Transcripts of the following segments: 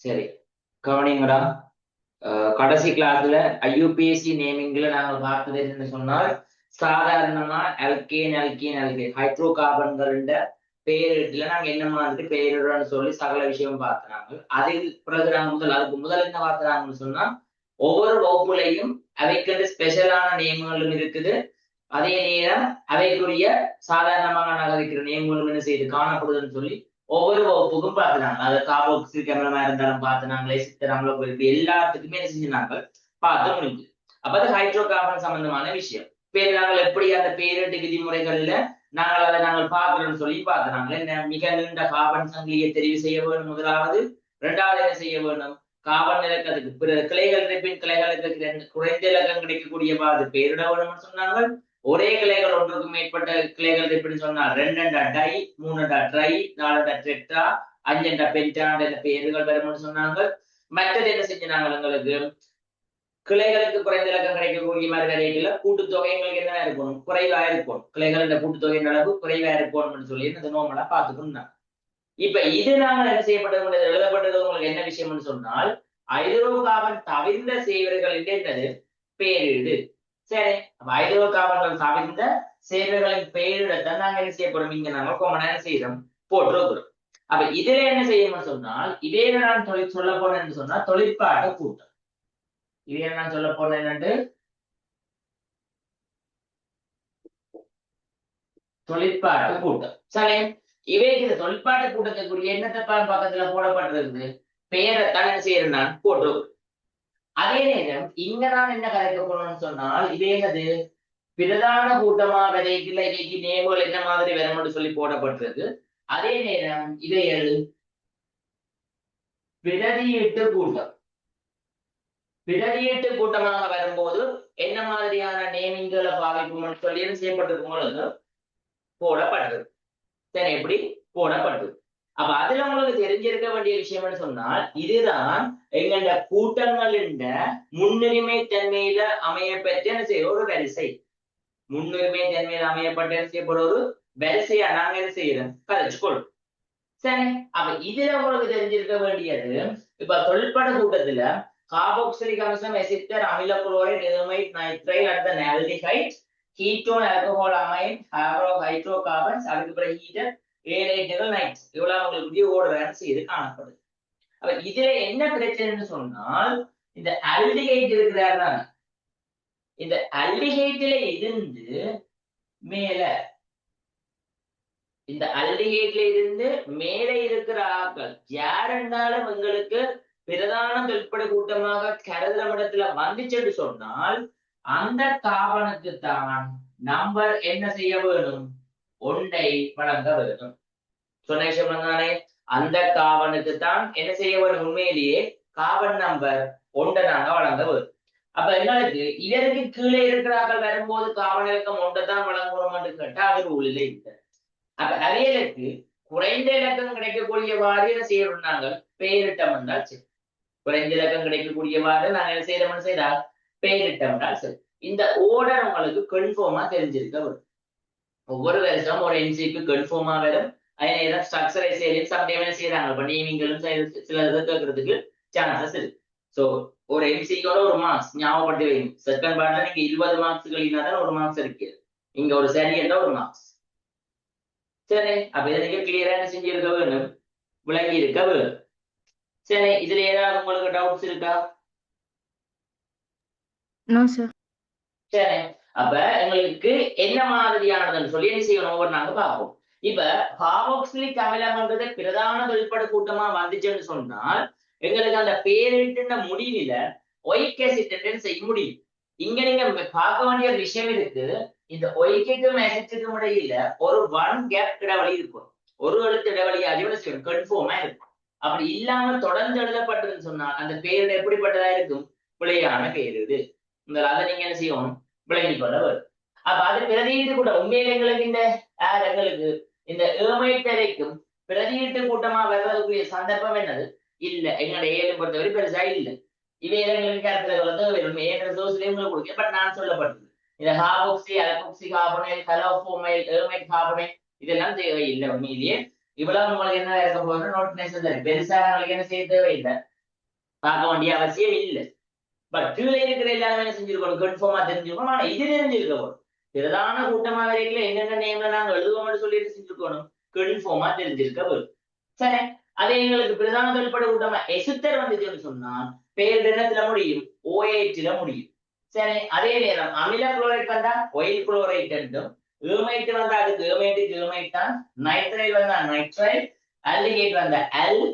சரி, கவனிங்கடா. கடைசி கிளாஸ்ல ஐயூபிஎஸ்சி நேமிங்ல நாங்க பார்த்தது என்னன்னு சொன்னால், சாதாரணமா அல்கேன் அல்கேன் அல்கேன் ஹைட்ரோ கார்பன்கள பேரிடல நாங்க என்ன மாதிரி பேரிடன்னு சொல்லி சகல விஷயம் பார்க்கிறாங்க. அதில் பிறகு நாங்க அதுக்கு முதல் என்ன பார்க்கிறாங்கன்னு சொன்னா, ஒவ்வொரு வகுப்புலையும் அவைக்கு ஸ்பெஷலான நேம்களும் இருக்குது. அதே நேரம் அவைக்குரிய சாதாரணமாக நகரிக்கிற நேம்களும் என்ன செய்து காணப்படுதுன்னு சொல்லி ஒவ்வொரு வகுப்புக்கும் பார்த்துனாங்க. அது கார்பாக்சிலிக் அமிலமா இருந்தாலும் பார்த்துனாங்களே, சித்தர் அமிலம் இப்படி எல்லாத்துக்குமே என்ன செஞ்சாங்க பார்த்து முடிஞ்சு. அப்ப அது ஹைட்ரோ கார்பன் சம்பந்தமான விஷயம். பேர் நாங்கள் எப்படி அந்த பேரிட்டு விதிமுறைகள்ல நாங்கள் பார்க்கிறோம்னு சொல்லி பார்க்கிறாங்க. என்ன மிக நீண்ட கார்பன் சங்கிலியை தெரிவு செய்ய வேண்டும் முதலாவது. இரண்டாவது என்ன செய்ய வேண்டும், கார்பன் இலக்கத்துக்கு பிற கிளைகள் இருப்பின் கிளைகளுக்கு குறைந்த இலக்கம் கிடைக்கக்கூடியவாறு பேரிட வேணும்னு சொன்னாங்க. ஒரே கிளைகள் ஒன்றுக்கு மேற்பட்ட கிளைகள் எப்படி சொன்னா 2 டை, 3 ட்ரை, 4 டெட்ரா, 5 பென்டான் என்ற பெயர்கள் வரும்னு சொன்னாங்க. மற்றது என்ன செஞ்சாங்க, எங்களுக்கு கிளைகளுக்கு குறைந்த இலக்கம் கிடைக்கக்கூடிய மாதிரி கிடைக்கல. கூட்டுத்தொகை எங்களுக்கு என்ன இருக்கணும், குறைவா இருக்கும். கிளைகள் கூட்டுத்தொகையின் அளவு குறைவா இருக்கணும்னு சொல்லி இந்த நோமெல்லாம் பார்த்துக்கணும். இப்ப இது நாங்கள் என்ன செய்யப்பட்டது எழுதப்பட்டது உங்களுக்கு என்ன விஷயம்னு சொன்னால், ஹைட்ரோ கார்பன் தவிர்ந்த செய்வர்கள் என்னது பேரிடு. சரி, அப்ப ஹைட்ரோ கார்பன்கள் தவிர்ந்த சேர்வைகளின் பெயரிடத்தான் நாங்க என்ன செய்யப்படும், இங்க நாங்க கொமனா செய்யறோம் போட்டிருக்கிறோம். அப்ப இதுல என்ன செய்யணும்னு சொன்னால், இதே நான் சொல்ல போனேன்னு சொன்னா தொழிற்பாட்டு கூட்டம். இதே நான் சொல்ல போனேன் என்னண்டு தொழிற்பாட்டு கூட்டம். சரி, இவைக்கு இந்த தொழிற்பாட்டு கூட்டத்துக்குரிய என்னத்தை பக்கத்துல போடப்பட்டிருக்குது, பெயரைத்தான் என்ன செய்யறேன் நான் போட்டிருக்கிறேன். அதே நேரம் இங்க நான் என்ன கலைக்க போறோம்னு சொன்னால், இதே என்னது பிரதான கூட்டமா விதைக்குள்ள இவைக்கு நேம்கள் என்ன மாதிரி வரும்னு சொல்லி போடப்பட்டிருக்கு. அதே நேரம் இவைகள் பிரதியீட்டு கூட்டம். பிரதியீட்டு கூட்டமாக வரும்போது என்ன மாதிரியான நேமிங்களை பாவிக்கும் சொல்லி செய்யப்பட்டிருக்கும் போடப்பட்டிருக்கு. சரி, எப்படி போடப்பட்டது. அப்ப அதுல உங்களுக்கு தெரிஞ்சிருக்க வேண்டிய விஷயம்னு சொன்னால், இதுதான் எங்களோட கூட்டங்களின் முன்னுரிமை தன்மையில அமையப்பெற்ற என்ன செய்ய ஒரு வரிசை. முன்னுரிமை தன்மையில அமையப்பட்ட என்ன செய்யப்பட ஒரு வரிசையா நாங்க என்ன செய்யறோம் கதைச்சுக்கொள்ளும். சரி, அப்ப இதுல உங்களுக்கு தெரிஞ்சிருக்க வேண்டியது, இப்ப தொழிற்பட கூட்டத்துல கார்பாக்சிலிக் அமிலம், எசிட்டர், அமில குளோரைட், எதுமைட், நைட்ரைல், அடுத்த aldehyde, ketone, alcohol amine, hydro carbons, அதுக்கு பிறகு ஹீட்டர், ஏலைட்டுகள், நைட்ஸ், இவ்வளவு உங்களுக்கு ஓடுறான்னு செய்து காணப்படுது. அப்ப இதுல என்ன பிரச்சனைன்னு சொன்னால், இந்த ஆல்டிஹைட் இருக்கிறார், இந்த ஆல்டிஹைட்ல இருந்து மேல, இந்த ஆல்டிஹைட்ல இருந்து மேலே இருக்கிற ஆக்கள் யாரென்றாலும் எங்களுக்கு பிரதான தொழிற்பட கூட்டமாக கருதுற இடத்துல வந்துச்சுன்னு சொன்னால், அந்த காவனுக்கு தான் நம்பர் என்ன செய்ய வேணும், ஒன்றை வழங்க வேணும். சொன்ன விஷயம் தானே, அந்த காவனுக்கு தான் என்ன செய்ய வேணும், உண்மையிலேயே காவன் நம்பர் ஒன்றை நாங்க வழங்க வேணும். அப்ப எங்களுக்கு இதற்கு கீழே இருக்கிறார்கள் வரும்போது காவன் இலக்கம் ஒன்றை தான் வழங்குறோம் கேட்டா அது ரூலில் இல்லை. அப்ப அவைகளுக்கு குறைந்த இலக்கம் கிடைக்கக்கூடியவாறு என்ன செய்யறோம், நாங்கள் பெயரிட்டம் என்றால் சரி. குறைந்த இலக்கம் கிடைக்கக்கூடியவாறு நாங்கள் என்ன செய்யறோம்னு செய்தால் பெயரிட்டம் என்றால் சரி. இந்த ஓர்டர் உங்களுக்கு கன்ஃபார்மா தெரிஞ்சிருக்க வரும். ஒவ்வொரு வருஷம் ஒரு எம்சிக்கு கன்ஃபார்மா வரும். அதே நேரம் ஸ்ட்ரக்சரைசேஷன் சம்டைம் என்ன செய்யறாங்க, இப்ப நேமிங்களும் சில இதை கேட்கறதுக்கு சான்சஸ் இருக்கு. சோ ஒரு எம்சிக்கோட ஒரு மார்க்ஸ் ஞாபகப்படுத்தி வைங்க. செகண்ட் பார்ட்ல நீங்க 20 மார்க்ஸ்களினா தான் ஒரு மார்க்ஸ் இருக்கு. இங்க ஒரு சரி என்ற ஒரு மார்க்ஸ். சரி, அப்ப இதை நீங்க கிளியரா செஞ்சிருக்க வேணும், விளங்கி இருக்க வேணும். சரி, இதுல ஏதாவது உங்களுக்கு டவுட்ஸ் இருக்கா? சரி, அப்ப எங்களுக்கு என்ன மாதிரியானதுன்னு சொல்லி என்ன செய்யணும் ஒவ்வொரு நாங்க பார்ப்போம். இப்ப கார்பாக்சிலிக் அமிலம்ன்றது பிரதான தொழிற்பட கூட்டமா வந்துச்சுன்னு சொன்னால், எங்களுக்கு அந்த பேரிட்டு முடிவில ஒயிக் ஆசிட் செய்ய முடியும். இங்க நீங்க பார்க்க வேண்டிய விஷயம் இருக்கு, இந்த ஒய்க்கும் ஆசிட்டுக்கும் இடையில ஒரு 1 கேப் இடைவெளி இருக்கும். ஒரு எழுத்து இடைவெளி அதிகம் செய்யும் கன்ஃபார்மா இருக்கும். அப்படி இல்லாம தொடர்ந்து எழுதப்பட்டதுன்னு சொன்னால் அந்த பேரிட எப்படிப்பட்டதா இருக்கும், பிழையான பேரிடு. அதை நீங்க என்ன செய்யணும், விளங்கி கொள்ள வரும். அப்ப அது பிரதியீட்டு கூட்டம். உண்மையில எங்களுக்கு எங்களுக்கு இந்த ஏமைத்தரைக்கும் பிரதியீட்டு கூட்டமா வர்றதுக்குரிய சந்தர்ப்பம் என்னது இல்ல, எங்களோட ஏழு பொறுத்தவரை பெருசா இல்ல. இவை எங்களுக்கு கருத்துல கொடுக்க. பட் நான் சொல்லப்பட்டது இந்த ஹாபோக்சி, அலபோக்சி கார்பனைல், கலோபோமைல், ஏமைட் கார்பனைல் இதெல்லாம் தேவையில்லை. உண்மையிலேயே இவ்வளவு உங்களுக்கு என்ன இருக்க போகுது நோட்டினேஷன் தான். பெருசா உங்களுக்கு என்ன செய்ய தேவையில்லை. பார்க்க வேண்டிய அவசியம் இல்லை. பட் கீழே இருக்கிற எல்லாருமே என்ன செஞ்சிருக்கணும், கன்ஃபார்மா தெரிஞ்சிருக்கணும். ஆனா இது தெரிஞ்சிருக்கணும், பிரதான கூட்டமா வரைக்கும் என்னென்ன நேம்ல நாங்க எழுதுவோம்னு சொல்லி செஞ்சிருக்கணும், கன்ஃபார்மா தெரிஞ்சிருக்க வரும். சரி, அதே எங்களுக்கு பிரதான தொழிற்பட கூட்டமா எசுத்தர் வந்துச்சுன்னு சொன்னா பேர் எண்ணத்துல முடியும், ஓஏட்ல முடியும். சரி, அதே நேரம் அமில குளோரைட் வந்தா ஒயில் குளோரைட் என்றும், ஏமைட் வந்தா அதுக்கு ஏமைட் தான், நைட்ரைட் வந்தா நைட்ரைட், ஆல்டிஹைட் வந்தா அல்,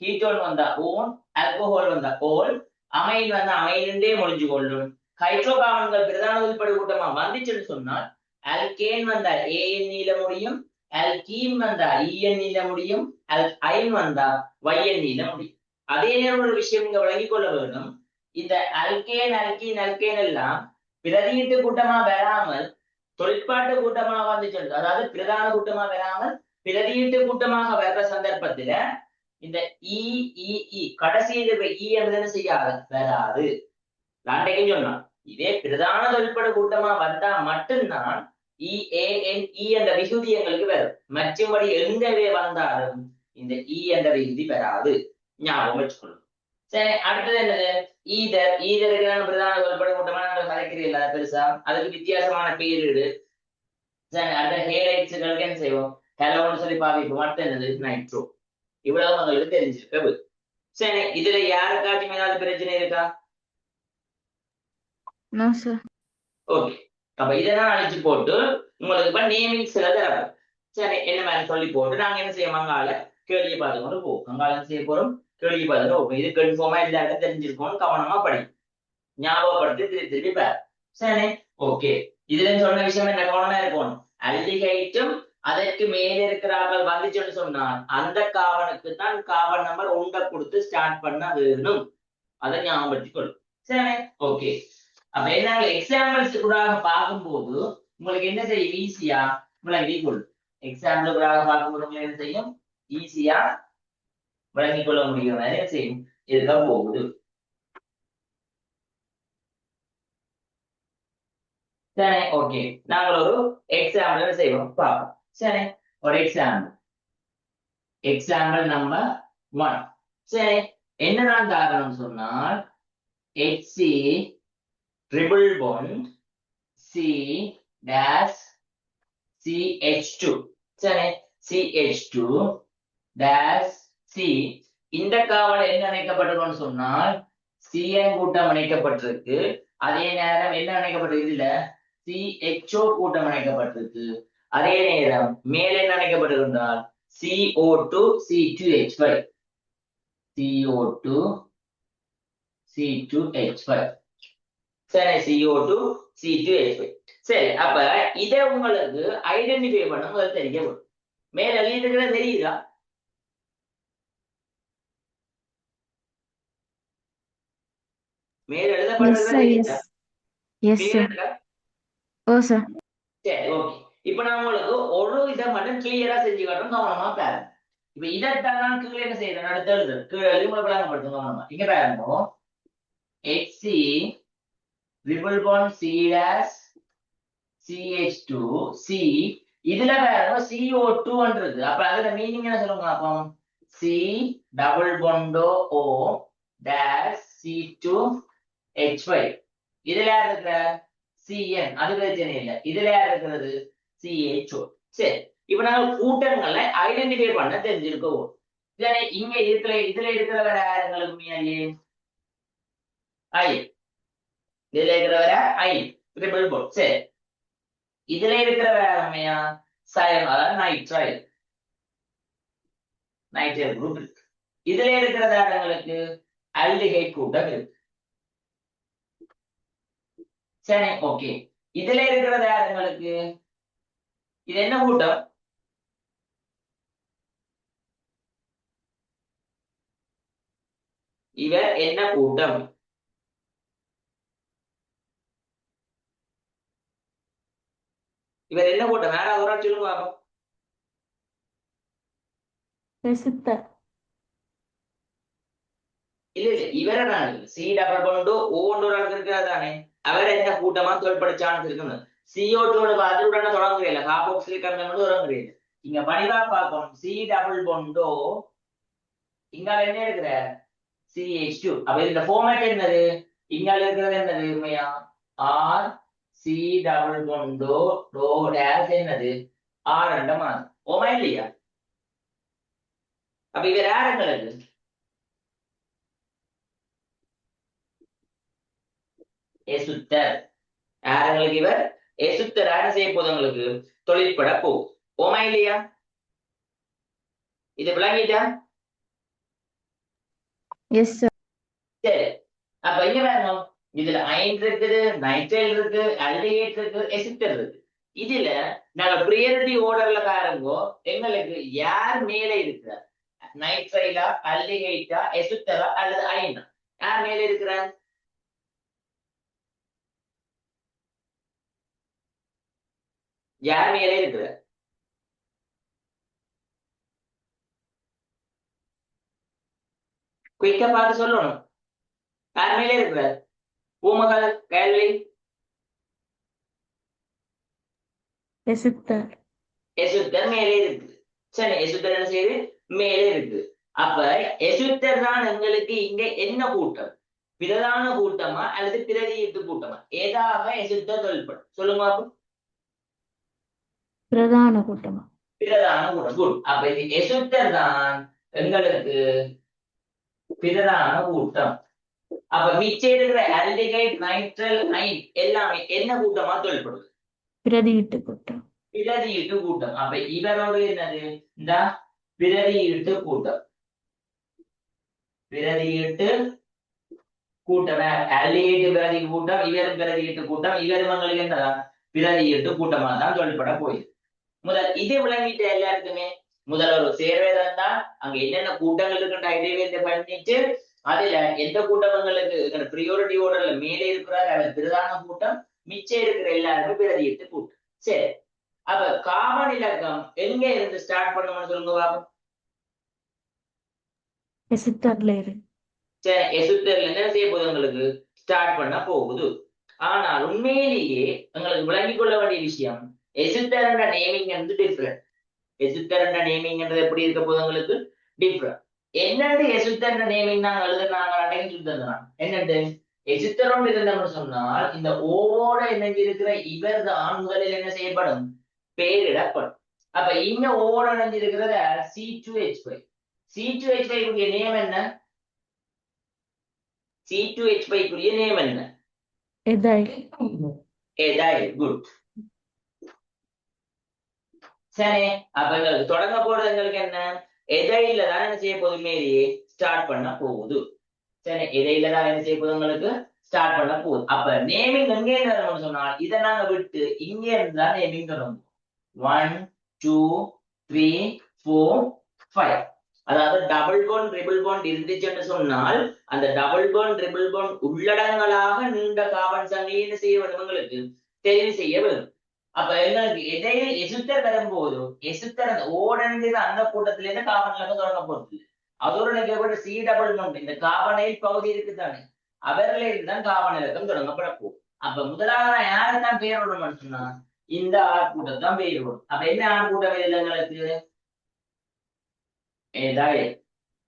கீட்டோன் வந்தா ஓன், ஆல்கோஹால் வந்தா ஓல், அமைன் வந்தா அமைனே முடிஞ்சு கொள்ளும். ஹைட்ரோகார்பன்கள் பிரதான தொழிற்பட கூட்டமா வந்துச்சுன்னு சொன்னால் அல்கேன் வந்தா ஏஎன்இல முடியும், அல்கீன் வந்தா இஎன்இல முடியும், அல்கைன் வந்தா ஒய்என்இல முடியும். அதே நேரம் ஒரு விஷயம் இங்க விளங்கிக் கொள்ள வேண்டும், இந்த அல்கேன் அல்கீன் அல்கேன் எல்லாம் பிரதியீட்டு கூட்டமா வராமல் தொழிற்பாட்டு கூட்டமா வந்துச்சு, அதாவது பிரதான கூட்டமா வராமல் பிரதியீட்டு கூட்டமாக வர்ற சந்தர்ப்பத்துல இந்த கடைசியில் இருக்கிற இ என்ன செய்யாது, வராது. அன்றைக்கும் சொன்னான், இதே பிரதான தொழிற்பட கூட்டமா வந்தா மட்டும்தான் என்ற விகுதி எங்களுக்கு வரும். மற்றபடி எங்கவே வந்தாலும் இந்த என்ற விகுதி வராது, ஞாபகம் வச்சுக்கணும். சரி, அடுத்தது என்னது, ஈதருக்கு பிரதான தொழிற்பட கூட்டமா நாங்கள் கலைக்கிறீங்களா பெருசா, அதுக்கு வித்தியாசமான பேரிடு. சரி, அடுத்த ஹேலைட்ஸுகளுக்கு என்ன செய்வோம், ஹெலோன்னு சொல்லி பாவிப்போம். அடுத்து என்னது, நைட்ரோ. இவ்வளவு உங்களுக்கு தெரிஞ்சிருக்க. சரி, இதுல யாருக்காச்சும் ஏதாவது பிரச்சனை இருக்கா? ஓகே, அப்ப இதெல்லாம் அழிச்சு போட்டு உங்களுக்கு இப்ப நேமிங் சில தரப்போம். சரி, என்ன மாதிரி சொல்லி போட்டு நாங்க என்ன செய்ய, மங்கால கேள்வியை பார்த்து கொண்டு போவோம். மங்கால என்ன செய்ய போறோம், கேள்வி பார்த்து போவோம். இது கன்ஃபார்மா எல்லாருக்கும் தெரிஞ்சிருக்கணும், கவனமா படி, ஞாபகப்படுத்தி திருப்பி திருப்பி பாரு. சரி, ஓகே. இதுல சொன்ன விஷயம் என்ன, கவனமா இருக்கணும். அல்டிஹைட்டும் அதற்கு மேல இருக்கிறார்கள் வந்துச்சுன்னு சொன்னால் அந்த காவனுக்கு தான் காவன் நம்பர் 1 கொடுத்து ஸ்டார்ட் பண்ண வேணும், அதை ஞாபகப்படுத்திக் கொள்ளும். சரி, ஓகே. அப்ப என்ன எக்ஸாம்பிள்ஸ் கூட பார்க்கும்போது உங்களுக்கு என்ன செய்யும், ஈஸியா விளங்கிக் கொள்ளும். எக்ஸாம்பிள் கூட பார்க்கும்போது உங்களுக்கு என்ன செய்யும், ஈஸியா விளங்கிக் கொள்ள முடியும். என்ன செய்யும், இதுதான் போகுது. சரி, ஓகே. நாங்கள் ஒரு எக்ஸாம்பிள் செய்வோம், பார்ப்போம். சரி, ஒரு எக்ஸாம்பிள் நம்பர் 1. சரி, என்னதான் காரணம் சொன்னால் HC triple bond C dash CH2. சரி, CH2 dash C. இந்த காவல் என்ன இணைக்கப்பட்டிருக்குன்னு சொன்னால் CN கூட்டம் இணைக்கப்பட்டிருக்கு. அதே நேரம் என்ன இணைக்கப்பட்டிருக்கு, இல்ல CHO கூட்டம் இணைக்கப்பட்டிருக்கு. அதே நேரம் மேலே என்ன இணைக்கப்பட்டிருந்தால் CO2 C2H5, CO2 C2H5. சரி, CO2 C2H5. சரி, அப்ப இதை உங்களுக்கு ஐடென்டிஃபை பண்ண முதல்ல தெரிய வரும். மேல எழுதிட்டு தெரியுதா, மேல எழுதப்பட்டது தெரியுதா? சரி, ஓகே. இப்ப நான் உங்களுக்கு ஒரு இதை மட்டும் கிளியரா செஞ்சு காட்டும், கவனமா பாருங்க. இப்ப இதைத்தான் நான் கீழே என்ன செய்யறேன், அடுத்து எழுது கீழே எழுதி உங்களை விளங்கப்படுத்தும் கவனமா. இங்க பாருங்க, HC triple bond C dash CH2 C. இதுல பாருங்க CO2ன்றது, அப்ப அதோட மீனிங் என்ன சொல்லுங்க அப்போ, C double bond O dash C2H5. இதுல யார் இருக்கிற, CN, அது பிரச்சனை இல்லை. இதுல யார் இருக்கிறது, CHO. சரி, இப்ப நாங்க கூட்டங்களை ஐடென்டிஃபை பண்ண தெரிஞ்சிருக்கோம். இங்க இதுல இருக்கிற யாருங்களுக்கு முன்னாடியே ஐ, இதுல இருக்கிறவர ஐ ட்ரிபிள் போர்ட். சரி, இதுல இருக்கிற வேறமையா சயம், அதாவது நைட்ரைல் குரூப் இருக்கு. இதுல இருக்கிற தாரங்களுக்கு ஆல்டிஹைட் கூட்டம் இருக்கு. சரி, ஓகே. இதுல இருக்கிற தாரங்களுக்கு இது என்ன கூட்டம், இவர் என்ன கூட்டம், இவர் என்ன கூட்டம், வேற ஒரு ஆள் சொல்லுங்க பாப்போம். இல்ல இல்ல, இவர நான் சி டபுள் பாண்ட் ஓன்னு ஒரு ஆளுக்கு இருக்கிறதானே, அவர் என்ன கூட்டமா தோல்படிச்சான்னு இருக்குன்னு CO2 பார்த்துட்டு தொடங்குறே இல்ல, கார்பாக்சிலிக் அமிலம் தொடங்குறே. இங்க வடிவா பார்க்கணும், சி டபுள் பாண்டோ இங்க என்ன இருக்கிற CH2. அப்ப இந்த ஃபார்மேட் என்னது? இங்கால இருக்கிறது என்னது உண்மையா? ஆர் சி டபுள் கொண்டோ டோ டேஷ் என்னது? ஆர் என்ற மாதிரி. ஓமா இல்லையா? அப்ப இவர் யார் எங்களுக்கு? எசுத்தர். யார் எங்களுக்கு இவர்? எசுத்தர். என்ன செய்ய போகுது உங்களுக்கு? தொழிற்பட போ. ஓமா இல்லையா? இது விளங்கிட்டா? Yes sir. சரி. அப்ப இங்க பாருங்க, இதுல அயன் இருக்குது, நைட்ரைல் இருக்கு, ஆல்டிஹைட் இருக்கு, எசிட்டர் இருக்கு. இதுல நாங்க பிரியாரிட்டி ஆர்டர்ல பாருங்கோ, எங்களுக்கு யார் மேல இருக்கிறார்? நைட்ரைலா, ஆல்டிஹைட்டா, எசிட்டரா அல்லது அயனா? யார் மேல இருக்கிறார்? யார் மேல இருக்கிறார்? குயிக்கா பார்த்து சொல்லணும். யார் மேல இருக்கிறார்? பூமகள், கேள்வி. எசுத்தர். எசுத்தர் மேலே இருக்கு. சரி, எசுத்தர் என்ன செய்யுது? மேலே இருக்கு. அப்ப எசுத்தர் தான் எங்களுக்கு இங்க என்ன கூட்டம்? பிரதான கூட்டமா அல்லது பிரதியீட்டு கூட்டமா? ஏதாக எசுத்தர் தொழில்படும் சொல்லுங்க பாப்போம். பிரதான கூட்டமா? பிரதான கூட்டம். குட். அப்ப இது எசுத்தர் தான் எங்களுக்கு பிரதான கூட்டம். அப்ப மிச்சம் இருக்கிற ஆல்டிகைட், நைட்ரல், அயன் எல்லாமே என்ன கூட்டமா தொழில்படுது? பிரதியீட்டு கூட்டம். பிரதியீட்டு கூட்டம். அப்ப இவரோட என்னது? இந்த பிரதியீட்டு கூட்டம். பிரதியீட்டு கூட்டம். ஆல்டிகைட் பிரதியீட்டு கூட்டம், இவரும் பிரதியீட்டு கூட்டம். இவரும் எங்களுக்கு என்னதா? பிரதியீட்டு கூட்டமா தான் தொழில்பட போயிருக்கு. முதல் இது விளங்கிட்டு எல்லாருக்குமே முதல் ஒரு சேர்வேதம் தான் அங்க என்னென்ன கூட்டங்கள் இருக்குன்ற ஐடியா பண்ணிட்டு அதுல எந்த கூட்டங்களுக்கு பிரியோரிட்டி ஓர்டர்ல மேலே இருக்கிறார் அவர் பிரதான கூட்டம், மிச்சம் இருக்கிற எல்லாருமே பிரதியிட்டு கூட்டம். சரி, அப்ப காமன் இலக்கம் எங்க இருந்து ஸ்டார்ட் பண்ணணும்னு சொல்லுங்க பாப்போம். எசுத்தர்ல இருந்து. சரி, எசுத்தர்ல என்ன செய்ய போகுது? உங்களுக்கு ஸ்டார்ட் பண்ண போகுது. ஆனால் உண்மையிலேயே எங்களுக்கு விளங்கிக் கொள்ள வேண்டிய விஷயம், எசுத்தர் என்ற நேமிங் வந்து டிஃப்ரெண்ட். எசுத்தர் என்ற நேமிங்ன்றது எப்படி இருக்க போது? உங்களுக்கு டிஃப்ரெண்ட். என்னண்டு எசுத்தர் என்ற நேமிங் நாங்க எழுதுனாங்க அடைஞ்சு சொல்லிட்டு என்னண்டு எசுத்தரோடு இருந்தோம்னு சொன்னால் இந்த ஓவோட இணைஞ்சு இருக்கிற இவர் தான் முதலில் என்ன செய்யப்படும்? பெயரிடப்படும். அப்ப இங்க ஓவோட இணைஞ்சு இருக்கிறத C2H5. C2H5 குரிய நேம் என்ன? C2H5 குரிய நேம் என்ன? எதைல். எதைல். குட். சரி, அப்ப எங்களுக்கு தொடங்க போறது எங்களுக்கு என்ன? எதையில தான் என்ன செய்ய போகுது? மேரி ஸ்டார்ட் பண்ண போகுது. சரி, எதையில தான் என்ன செய்ய போகுது? உங்களுக்கு ஸ்டார்ட் பண்ண போகுது. அப்ப நேமிங் எங்கே இருந்து சொன்னால் இதை நாங்க விட்டு இங்க இருந்து தான் நேமிங் தொடங்கும். 1 2 3 4 5. அதாவது டபுள் பாண்ட் ட்ரிபிள் பாண்ட் இருந்துச்சுன்னு சொன்னால் அந்த டபுள் பாண்ட் ட்ரிபிள் பாண்ட் உள்ளடங்களாக நீண்ட கார்பன் சங்கிலி என்ன செய்ய வேண்டும்? உங்களுக்கு தெரிவு செய்ய வேண்டும். அப்ப எங்களுக்கு இடையில எசுத்தர் வரும்போது எசுத்தர் அந்த ஓடங்கிற அந்த கூட்டத்தில இருந்து கார்பன்ல தொடங்க போறது. அதோட நினைக்கப்பட்ட சி டபுள் பாண்ட் இந்த கார்பனைல் பகுதி இருக்குதானே, அவர்ல இருந்துதான் கார்பன் இலக்கம் தொடங்கப்பட போகும். அப்ப முதலாவது யாருதான் பெயர் விடணும்னு சொன்னா இந்த ஆர் கூட்டம் தான் பெயர் விடும். அப்ப என்ன ஆர் கூட்டம் இல்லை எங்களுக்கு? எதாய்.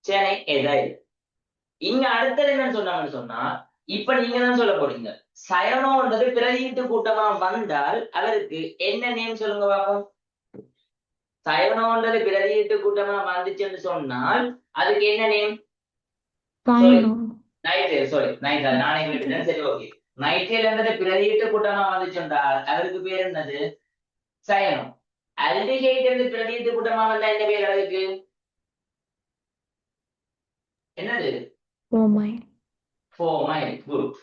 சரி, எதாய். இங்க அடுத்தது என்னன்னு சொன்னாங்கன்னு சொன்னா இப்ப நீங்க தான் சொல்ல போறீங்க, சயனோன்றது பிரதியீட்டு கூட்டமா வந்தால் அவருக்கு என்ன நேம் சொல்லுங்க பாப்போம். சயனோன்றது பிரதியீட்டு கூட்டமா வந்துச்சுன்னு சொன்னால் அதுக்கு என்ன நேம்? நைட்ரேல். சாரி, நைட்ரேல். நானே கேட்டுட்டேன். சரி, ஓகே. நைட்ரேல் என்றது பிரதியீட்டு கூட்டமா வந்துச்சுன்றால் அவருக்கு பேர் என்னது? சயனம். ஆல்டிஹைட் என்று பிரதியீட்டு கூட்டமா வந்தா என்ன பேர் அதுக்கு? என்னது? ஃபோமைல். குட்.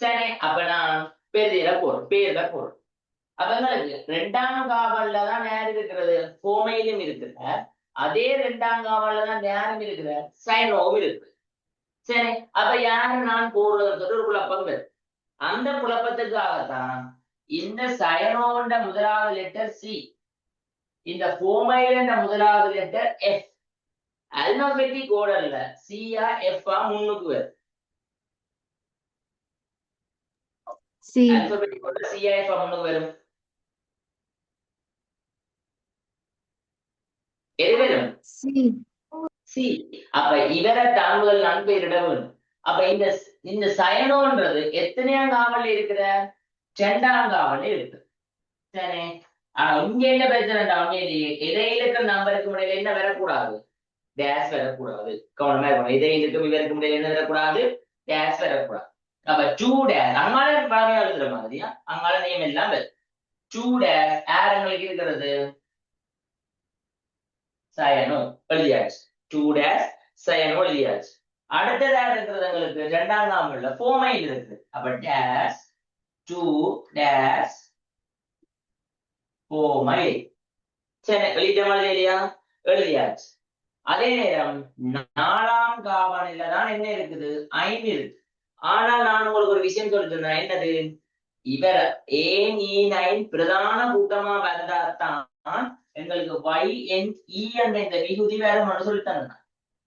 சரி, அப்ப நான் பேர்ல போறோம். அப்ப எங்களுக்கு ரெண்டாம் காவல்ல தான் நேரம் இருக்கிறது, ஃபோமையிலும் இருக்கிற அதே ரெண்டாம் காவல்ல தான் நேரம் இருக்கிற சைனோவும் இருக்கு. சரி, அப்ப யாரு நான் போடுறது ஒரு குழப்பம் வருது. அந்த குழப்பத்துக்காகத்தான் இந்த சயனோன்ற முதலாவது லெட்டர் சி, இந்த ஃபோமைல் முதலாவது லெட்டர் எஃப். அல்பாபெட்டிக் ஆர்டர்ல சியா எஃப்ஆ முன்னுக்கு வருது. அல்பாபெட்டிக் ஆர்டர் சியா எஃப்ஆ முன்னுக்கு வரும். எது வரும்? சி. அப்ப இவரை தான் முதல் நான் பெயரிட வேண்டும். அப்ப இந்த சயனோன்றது எத்தனையாம் காவல் இருக்கிற? ரெண்டாம் காவல் இருக்கு. சரி. ஆனா இங்க என்ன பிரச்சனைடா? இடையில இருக்கிற நம்பருக்கு முன்னாடி என்ன வரக்கூடாது? டேஷ் வரக்கூடாது. கவனமா இருக்கணும். இடையிலுக்கும் இவருக்கு முன்னாடி என்ன வரக்கூடாது? டேஷ் வரக்கூடாது. அப்ப 2 டேஷ் அங்கால பழமையா எழுதுற மாதிரியா அங்கால நேம் எல்லாம் வரும். 2 டேஷ் யார் எங்களுக்கு இருக்கிறது? சயனோ எழுதியாச்சு. 2 டேஷ் சயனோ எழுதியாச்சு. அடுத்ததா இருக்கிறது எங்களுக்கு இரண்டாம் காவல்ல ஃபோமைல் இருக்கு. அப்ப டேஷ் 2 டேஷ் ஃபோமைல். சரி, எழுதிட்ட மாதிரி இல்லையா? எழுதியாச்சு. அதே நேரம் 4ஆம் காவலில தான் என்ன இருக்குது? 5 இருக்கு. ஆனால் நான் உங்களுக்கு ஒரு விஷயம் சொல்லிட்டு என்னது? இவர் A9 பிரதான கூட்டமா வந்தாதான் எங்களுக்கு YNE என்ற இந்த விகுதி வேறும்னு சொல்லித்தாங்க.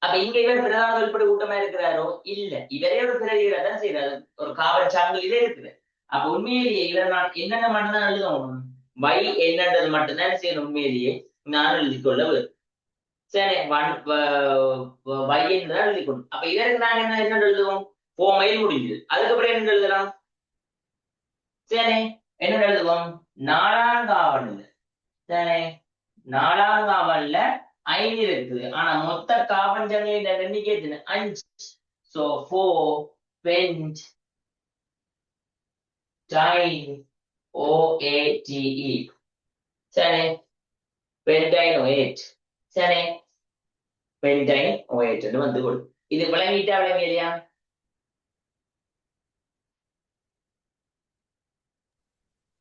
அப்ப இங்க இவர் பிரதான உள்பட கூட்டமா இருக்கிறாரோ? இல்ல, இவரே ஒரு பிரதிகளை தான் செய்யறாரு. ஒரு காவல் சான்றிதழே இருக்குது. அப்ப உண்மையிலேயே இவர் நான் என்னென்ன மட்டும்தான் எழுதணும்? Y என்னன்றது மட்டும்தான் செய்யணும். உண்மையிலேயே நான் எழுதிக்கொள்ள வேண்டும். சரி, Y என்றுதான் எழுதிக்கொள்ளும். அப்ப இதற்கு நாங்க என்ன எழுதுவோம்? ஃபோமைல் முடிஞ்சது. அதுக்கப்புறம் என்ன எழுதலாம்? சரி, என்ன எழுதுவோம்? 4ஆம் காவல்ல. சரி, 4ஆம் காவல்ல 5 இருக்குது. ஆனா மொத்த காவஞ்சங்களின் எண்ணிக்கை எத்தனை? 5. So 4 pent time OATE. சரி, பென்டைன் OAT. சரி, பென்டைன் OAT வந்து கொடு. இது விளங்கிட்டா விளங்கலையா?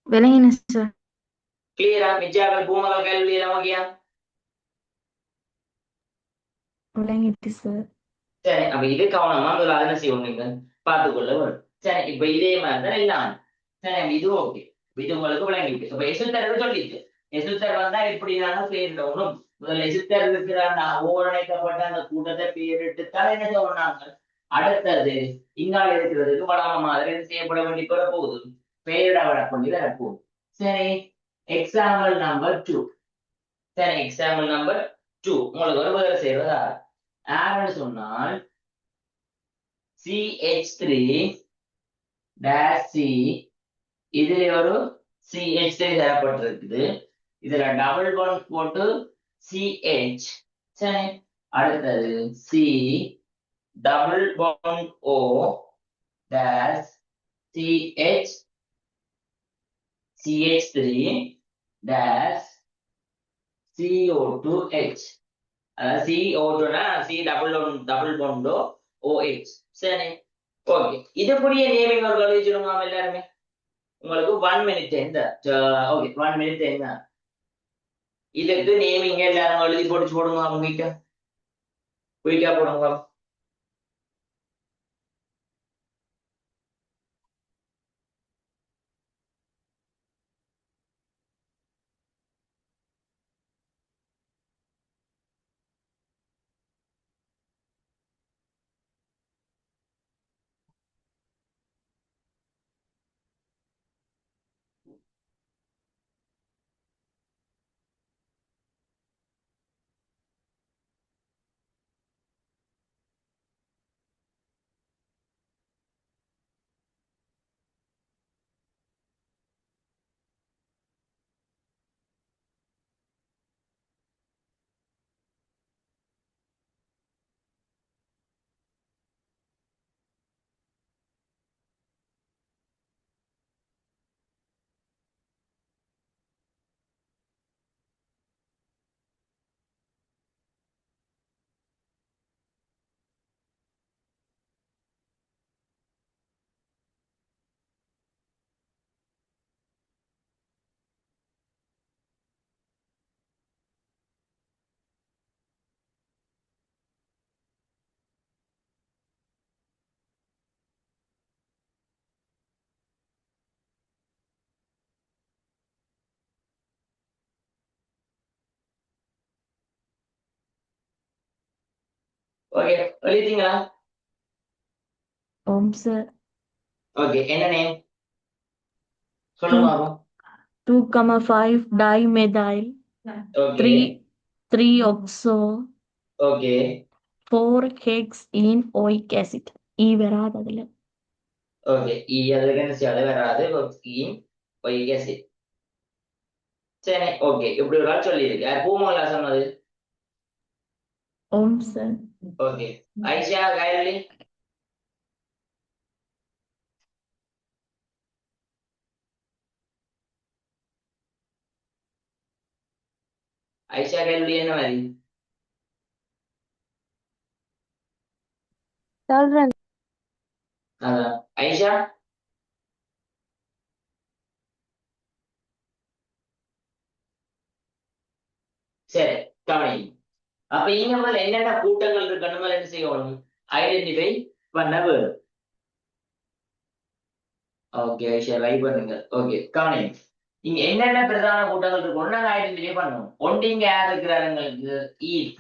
விளங்கின சார். கிளியரா? மிச்சாக்கள் பூமகள் கேள்வி எல்லாம் ஓகேயா? விளங்கிட்டு சார். சரி, அப்ப இது கவனமா முதல்ல என்ன செய்வோம்? நீங்க பார்த்துக்கொள்ள வரும். சரி, இப்ப இதே மாதிரிதான் எல்லாம். சரி, இது ஓகே. இது உங்களுக்கு விளங்கிட்டு. இப்ப எசுத்தர் சொல்லிட்டு எசுத்தர் வந்தா இப்படிதான பேரிடணும். முதல்ல எசுத்தர் இருக்கிற அந்த ஓரணைக்கப்பட்ட அந்த கூட்டத்தை பேரிட்டுத்தான் என்ன சொன்னாங்க. அடுத்தது இங்கால இருக்கிறதுக்கு வளம மாதிரி செய்யப்பட வேண்டி கூட போகுது. பெயரிட கொண்டு வரப்போகுது. சரி, எக்ஸாம்பிள் நம்பர் 2. சரி, எக்ஸாம்பிள் நம்பர் 2 உங்களுக்கு ஒரு வேலை செய்வதா யாருன்னு சொன்னால் CH3 dash C. இதுல ஒரு CH3 தரப்பட்டிருக்குது. இதுல டபுள் பாண்ட் போட்டு CH. சரி, அடுத்தது C double bond O dash CH CH3 dash CO2H. அதாவது CO2னா C டபுள் பாண்டோ OH. சரி, ஓகே. இதுக்குரிய நேமிங் ஒரு எழுதிடுங்க எல்லாருமே. உங்களுக்கு 1 மினிட் என்ன? ஓகே, 1 மினிட் என்ன? இதுக்கு நேமிங் எல்லாரும் எழுதி போடுங்க. அவங்க குயிக்கா போடுங்க. ஓகே, எழுதிட்டீங்களா? ஓம் சார். ஓகே, என்ன நேம் சொல்லுங்க. 2,5 dimethyl okay 3 3 oxo okay 4-hexene-oic acid. வராது அதுல. ஓகே அதுக்கு என்ன செய்யாது வராது ஹெக்ஸீன் ஒயிக் ஆசிட். சரி ஓகே இப்படி ஒரு ஆள் சொல்லியிருக்கு. பூமலா சொன்னது. ஓம் சார். ஓகே ஐஷா கைரளி. ஐஷா கைரளி என்ன மாதிரி? சொல்றேன். அதான் ஐஷா. சரி கவனி. அப்ப இங்க முதல்ல என்னென்ன கூட்டங்கள் இருக்கு நம்ம என்ன செய்யணும்? ஐடென்டிஃபை பண்ண வேணும். ஓகே ஐஷா ரைட் பண்ணுங்க. ஓகே கவனி. இங்க என்னென்ன பிரதான கூட்டங்கள் இருக்கும் நாங்க ஐடென்டிஃபை பண்ணுவோம். ஒன்று இங்க யார் இருக்கிறாருங்களுக்கு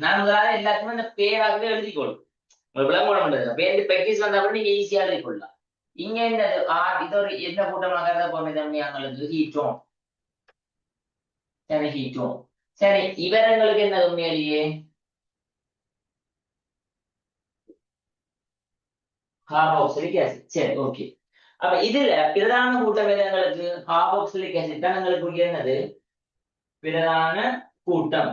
நான் முதலாவது எல்லாத்துக்குமே இந்த பேராகவே எழுதிக்கொள்ளும். உங்களுக்கு விளங்க பண்றது பேருந்து பிராக்டிஸ் வந்தா கூட நீங்க ஈஸியா எழுதிக்கொள்ளலாம். இங்க என்ன இது ஒரு எந்த கூட்டமாக கருத போனது ஹீட்டோன். சரி ஹீட்டோன். சரி இவரங்களுக்கு என்ன உண்மையிலேயே கார்பாக்சிலிக் ஆசிட். சரி ஓகே. அப்ப இதுல பிரதான கூட்ட வேதங்களுக்கு கார்பாக்சிலிக் ஆசிட் தான் எங்களுக்கு என்னது பிரதான கூட்டம்.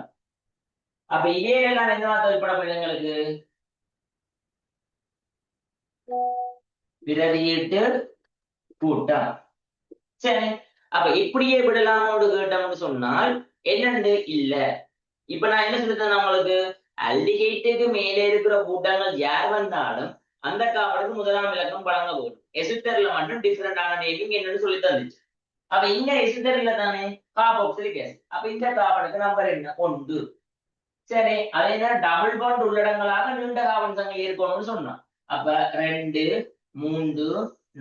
அப்ப இதே எல்லாம் என்ன தொழிற்பட எங்களுக்கு பிரதியீட்டு கூட்டம். சரி அப்ப இப்படியே விடலாமோடு கேட்டோம்னு சொன்னால் என்னண்டு இல்ல. இப்ப நான் என்ன சொல்லித்தேன் உங்களுக்கு அல்டிகைட்டுக்கு மேலே இருக்கிற கூட்டங்கள் யார் வந்தாலும் அந்த காவலுக்கு முதலாம் இலக்கம் வழங்க போகும். எசிட்டர்ல மட்டும் டிஃபரெண்டான நேமிங் என்னன்னு சொல்லி தந்துச்சு. அப்ப இங்க எசிட்டர்ல தானே கார்பாக்சிலிக் ஆசிட். அப்ப இந்த காவலுக்கு நம்பர் என்ன 1. சரி அதே நேரம் டபுள் பாண்ட் உள்ளடங்களாக நீண்ட காவல் சங்கிலி இருக்கணும்னு சொன்னோம். அப்ப 2 3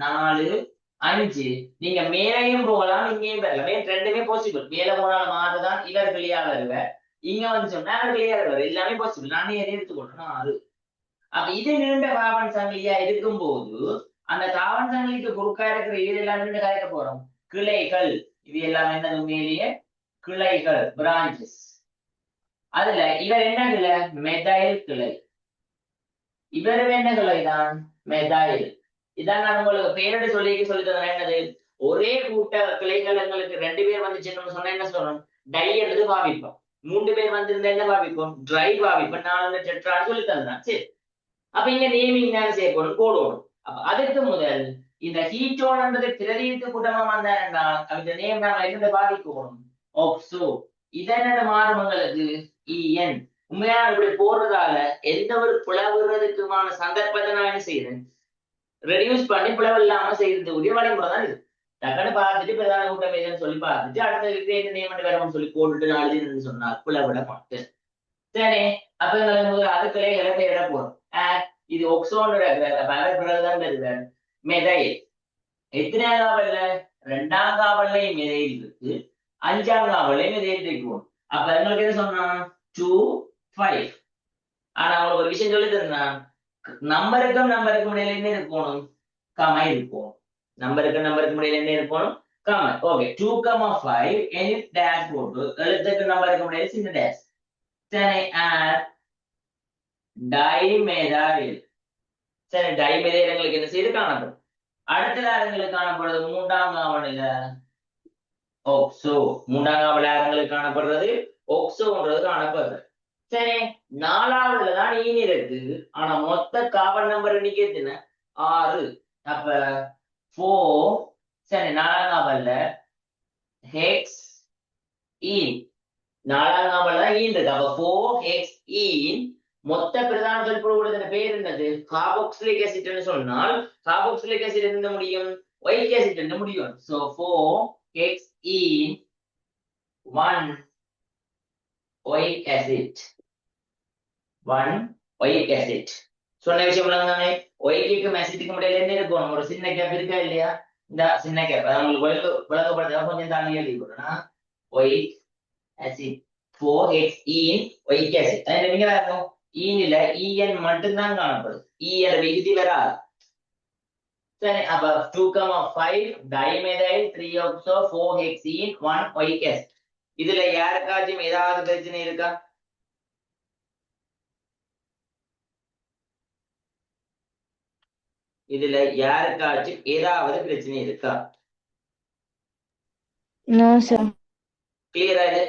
4 5 நீங்க மேலையும் போகலாம் இங்கேயும் வரலாம். ரெண்டுமே பாசிபிள். மேல போனாலும் மாறுதான் இவர் கிளியா வருவார். இங்க வந்து சொன்னா கிளியா வருவார். எல்லாமே பாசிபிள். நானே எதை எடுத்துக்கொள்றேன் 6. அப்ப இது நீண்ட காவல் சங்கிலியா இருக்கும் போது அந்த காவல் சங்கிலிக்கு குறுக்கா இருக்கிற இது எல்லாம் நீண்ட கலைக்க போறோம் கிளைகள். இது எல்லாம் என்ன உண்மையிலேயே கிளைகள் பிரான்சஸ். அதுல இவர் என்ன கிளை மெதைல் கிளை. இவர் என்ன கிளைதான் மெதைல். இதான் நான் உங்களுக்கு பேரடி சொல்லி தந்தேன். என்னது ஒரே கூட்ட கிளைகள் எங்களுக்கு 2 பேர் வந்துச்சுன்னு சொன்னா என்ன சொல்லணும் டை எடுத்து பாவிப்போம். 3 பேர் வந்திருந்தா என்ன பாவிப்போம் ட்ரை பாவிப்போம். 4 டெட்ரான்னு சொல்லி தந்தேன். சரி அப்ப இங்க நேமிங் தான் செய்யப்படும் போடுவோம். அப்ப அதுக்கு முதல் இந்த ஹீட்டோன்ன்றது பிரதியீட்டு கூட்டமா வந்தாருன்னா அந்த நேம் நாங்க என்ன பாவிக்கணும் ஆக்சோ. இதனோட மாறுமங்களுக்கு இஎன் உண்மையா இப்படி போடுறதால எந்த ஒரு பிளவுறதுக்குமான சந்தர்ப்பத்தை நான் என்ன செய்யறேன் ரெடியூஸ் பண்ணி பிளவு இல்லாம செய்யறது உரிய வழிமுறை தான் இது. டக்குன்னு பார்த்துட்டு பிரதான கூட்டம் எதுன்னு சொல்லி பார்த்துட்டு அடுத்த என்ன நேம் வேணும்னு சொல்லி போட்டுட்டு நாலு சொன்னார் பிளவிட மாட்டேன். சரி அப்ப எங்களுக்கு முதல் அதுக்குள்ளே இழப்பை இட போறோம். இது ஒக்சோனோட பிறகுதான் வருவார் மெதைல். எத்தனாம் காவல்ல 2ஆம் காவல்லையும் மெதைல் இருக்கு 5ஆம் காவல்லையும் மெதைல் இருக்கும். அப்ப எங்களுக்கு என்ன சொன்னா 2 5. ஆனா உங்களுக்கு ஒரு விஷயம் சொல்லி தரேன். நம்பருக்கும் இடையில என்ன இருக்கணும் கமை இருக்கும். நம்பருக்கு இடையில என்ன இருக்கணும் கமை. ஓகே 2,5 எனி டேஷ் போட்டு எழுத்துக்கு நம்பருக்கு இடையில சின்ன டேஷ். சரி டைமெதைல். சரி டைமெதைல் எங்களுக்கு என்ன செய்து காணப்படும். அடுத்த எங்களுக்கு காணப்படுறது 3ஆம் காவலில ஒக்சோ. 3ஆம் காவல் எங்களுக்கு காணப்படுறது ஒக்சோன்றது காணப்படுறது. சரி 4ஆவதுலதான் ஈன் இருக்கு. ஆனா மொத்த காவல் நம்பர் எண்ணிக்கை எத்தனை 6. அப்ப 4. சரி 4ஆம் காவல்ல ஹெக்ஸ் ஈன். 4ஆம் காவல்ல ஈன் இருக்கு. அப்ப 4 ஹெக்ஸ் ஈன். மொத்த பிரதான தொல்பொருளுடைய பேர் என்னது கார்பாக்சிலிக் ஆசிட்னு சொன்னால் கார்பாக்சிலிக் ஆசிட் என்ன முடியும் ஒயிக் ஆசிட் என்ன முடியும். So 4-hexene 1 oic acid 1 oic acid. சொன்ன விஷயம் தானே ஒயிக்கும் ஆசிட்டுக்கும் இடையில என்ன இருக்கும் ஒரு சின்ன கேப் இருக்கா இல்லையா. இந்த சின்ன கேப் உங்களுக்கு விளக்கப்படுத்த கொஞ்சம் தாண்டி எழுதி கொடுனா ஒயிக் ஆசிட் 4-hexene ஒயிக் ஆசிட். நீங்க இருக்கும் ஈனில இஎன் மட்டும்தான் காணப்படும். இஎன் விகுதி வராது. சரி அப்ப 2,5 டைமெதைல் 3 oxo 4-hexene 1 oic acid. இதுல யாருக்காச்சும் ஏதாவது பிரச்சனை இருக்கா? இதுல யாருக்காச்சும் ஏதாவது பிரச்சனை இருக்கா? No, sir. கிளியரா இது?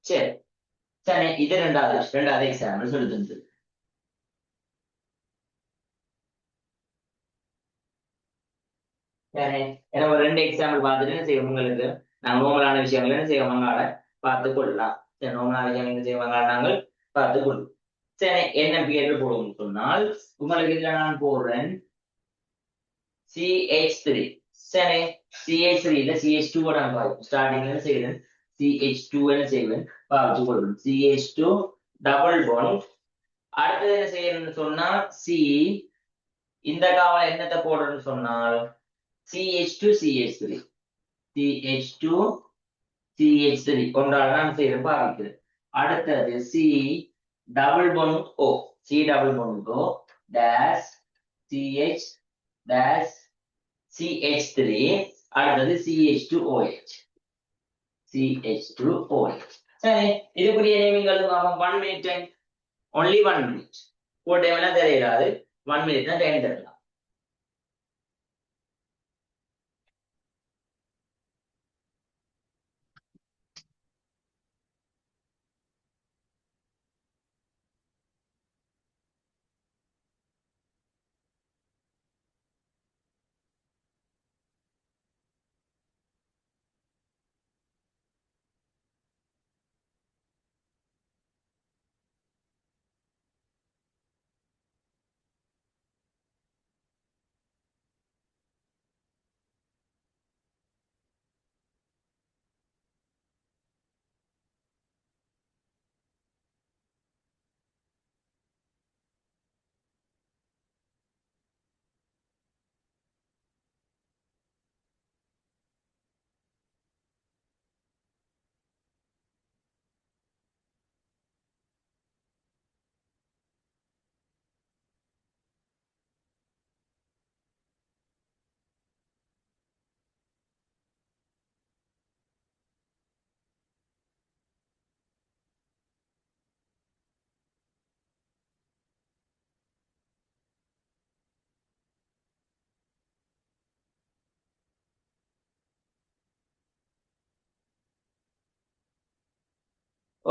சரி சரி, இது ரெண்டாவது எக்ஸாம்பிள் சொல்லுது. சரி, ஏன்னா ஒரு 2 எக்ஸாம்பிள் பார்த்துட்டு என்ன செய்வோம், உங்களுக்கு நாங்கள் நோமலான விஷயங்கள் என்ன செய்வோம் பார்த்து கொள்ளலாம். சரி, நோமலான விஷயங்கள் என்ன செய்வாங்க நாங்கள் பார்த்து கொள்ளும். சரி, என்ன பேர் போடுவோம்னு சொன்னால் உங்களுக்கு இதுல நான் போடுறேன் CH3. சரி, CH3 இல்ல CH2 நான் பார்ப்போம். ஸ்டார்டிங்ல என்ன செய்வேன், CH2 என்ன செய்வேன் பார்த்து கொள்ளும். CH2 double bond. அடுத்தது என்ன செய்யணும்னு சொன்னா இந்த காவல் என்னத்தை போடுறேன்னு சொன்னால் CH2 CH3 CH2 CH3 ஒன்றால் நான் செய்யறேன் பாவிக்கிறேன். அடுத்தது double bond O double bond O dash CH dash CH3. அடுத்தது CH2OH CH2OH. சரி, இதுக்குரிய நேமிங்கள் 1 minute டைம், only 1 minute. ஒரு டைம் எல்லாம் தெரியாது, 1 minute தான் டைம் தரலாம்.